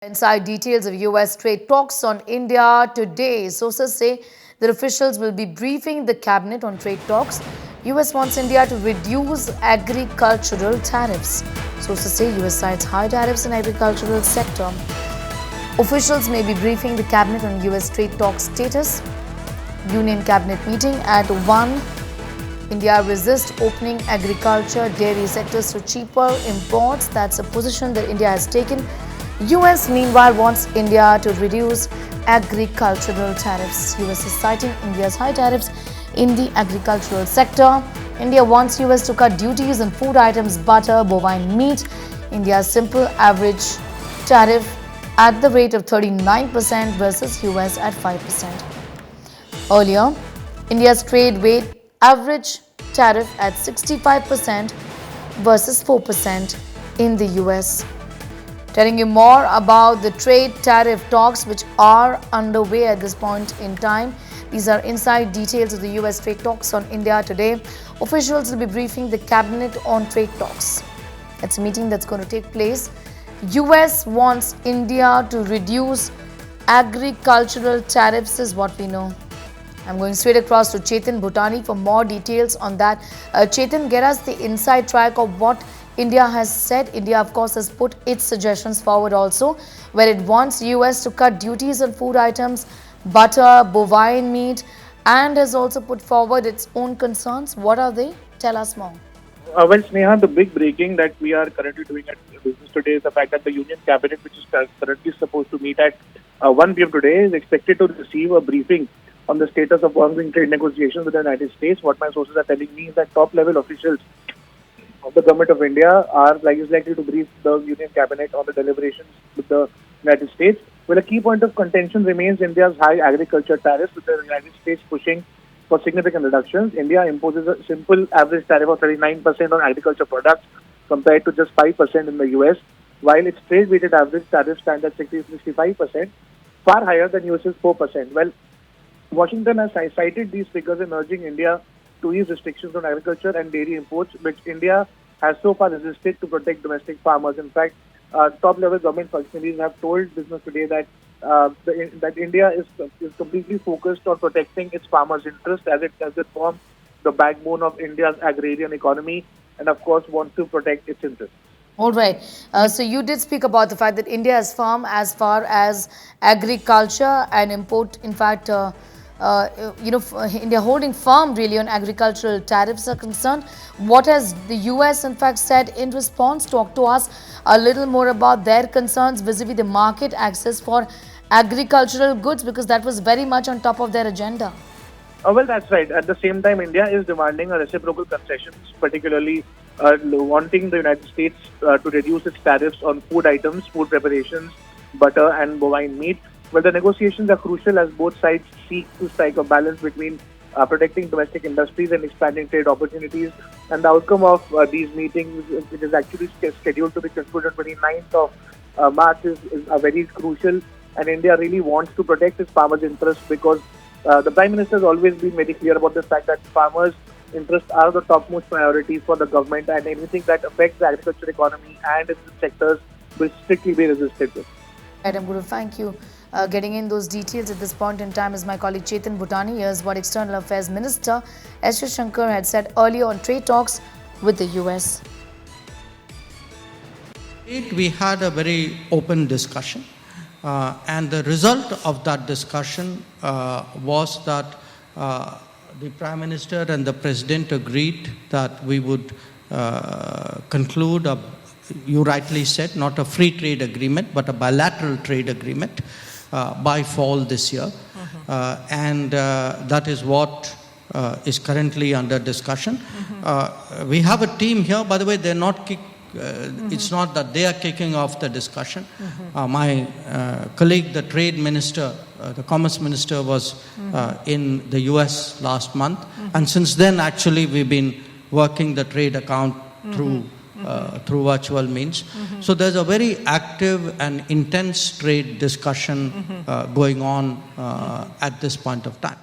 Inside details of U.S. trade talks on India today. Sources say that officials will be briefing the cabinet on trade talks. U.S. wants India to reduce agricultural tariffs. Sources say U.S. cites high tariffs in agricultural sector. Officials may be briefing the cabinet on U.S. trade talks status. Union cabinet meeting at 1. India resists opening agriculture, dairy sectors to cheaper imports. That's a position that India has taken. U.S. meanwhile wants India to reduce agricultural tariffs. U.S. is citing India's high tariffs in the agricultural sector. India wants U.S. to cut duties on food items, butter, bovine meat. India's simple average tariff at the rate of 39% versus U.S. at 5%. Earlier, India's trade weight average tariff at 65% versus 4% in the U.S. Telling you more about the trade tariff talks which are underway at this point in time. These are inside details of the U.S. trade talks on India today. Officials will be briefing the cabinet on trade talks. It's a meeting that's going to take place. U.S. wants India to reduce agricultural tariffs is what we know. I'm going straight across to Chetan Bhutani for more details on that. Chetan, get us the inside track of what India has said. India, of course, has put its suggestions forward also, where it wants U.S. to cut duties on food items, butter, bovine meat, and has also put forward its own concerns. What are they? Tell us more. Well, Sneha, the big breaking that we are currently doing at business today is the fact that the Union Cabinet, which is currently supposed to meet at 1 p.m. today, is expected to receive a briefing on the status of ongoing trade negotiations with the United States. What my sources are telling me is that top-level officials of the government of India is likely to brief the Union Cabinet on the deliberations with the United States. Well, a key point of contention remains India's high agriculture tariffs, with the United States pushing for significant reductions. India imposes a simple average tariff of 39% on agriculture products compared to just 5% in the U.S., while its trade-weighted average tariff stands at 65%, far higher than U.S.'s 4%. Well, Washington has cited these figures in urging India to ease restrictions on agriculture and dairy imports, which India has so far resisted to protect domestic farmers. In fact, top-level government functionaries have told business today that that India is completely focused on protecting its farmers' interest as it forms the backbone of India's agrarian economy, and of course wants to protect its interests. All right. So you did speak about the fact that India is firm as far as agriculture and import. In fact, India holding firm really on agricultural tariffs are concerned. What has the U.S. in fact said in response? Talk to us a little more about their concerns vis-a-vis the market access for agricultural goods, because that was very much on top of their agenda. Well, that's right. At the same time, India is demanding a reciprocal concessions, particularly wanting the United States to reduce its tariffs on food items, food preparations, butter and bovine meat. Well, the negotiations are crucial as both sides seek to strike a balance between protecting domestic industries and expanding trade opportunities. And the outcome of these meetings, which is actually scheduled to be concluded on 29th of March, is very crucial. And India really wants to protect its farmers' interests, because the Prime Minister has always been very clear about the fact that farmers' interests are the topmost priorities for the government, and anything that affects the agriculture economy and its sectors will strictly be resisted with. Right, I'm going to thank you. Getting in those details at this point in time is my colleague Chetan Bhutani. Here's what External Affairs Minister S. Shankar had said earlier on trade talks with the U.S. We had a very open discussion, and the result of that discussion was that the Prime Minister and the President agreed that we would conclude you rightly said, not a free trade agreement, but a bilateral trade agreement by fall this year. And that is what is currently under discussion. We have a team here, by the way, they're not it's not that they are kicking off the discussion. My colleague, the Trade Minister, the Commerce Minister was in the US last month. And since then, actually, we've been working the trade account through virtual means. So there's a very active and intense trade discussion going on at this point of time.